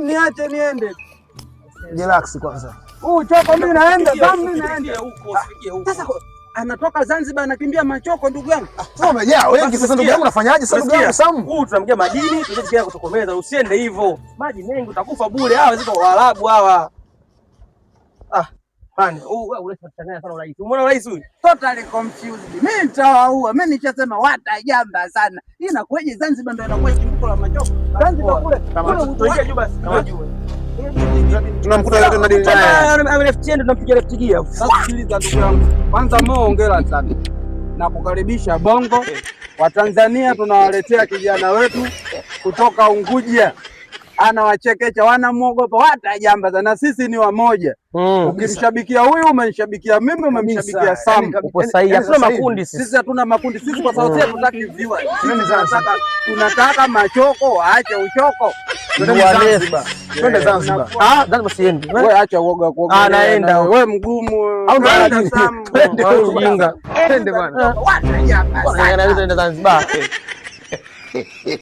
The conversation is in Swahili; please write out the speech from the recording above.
Niache niende. Relax kwanza. Choko mimi naenda, mimi naenda huko, usifikie huko. Sasa anatoka Zanzibar anakimbia Machoko ndugu yangu. Sasa umejaa wengi sasa ndugu yangu unafanyaje sasa ndugu yangu Sam? Tunamgia madini, tunataka kutokomeza, usiende hivyo. Maji mengi utakufa bure, hawa ziko Waarabu hawa. Bana, unachanganya sana rais. Umeona rais huyu? Totally confused. Mimi nitawaua. Mimi nishasema watajamba sana. Hii inakueje Zanzibar ndio inakuwa chimbuko la Machoko? Zanzibar kule. Tuingie juu basi. Tunamkuta yote madini naye. Left hand tunampiga left gear. Sasa sikiliza ndugu yangu. Kwanza hongera sana. Na kukaribisha Bongo. Watanzania tunawaletea kijana wetu kutoka Unguja. Anawachekecha, wanamwogopa, watajamba sana. Sisi ni wamoja. Ukinishabikia huyu, umenishabikia mimi, umemshabikia Sam. Upo sahihi. Hatuna makundi sisi. Sisi hatuna makundi. Sisi kwa sababu hatutaki viewers. Tunataka Machoko waache uchoko. Twende Zanzibar. Twende Zanzibar. Zanzibar siendi. Wewe acha uoga kuoga. Naenda. Wewe mgumu. Au naenda Sam. Twende ujinga. Twende bwana. Watajamba sana. Naenda Zanzibar.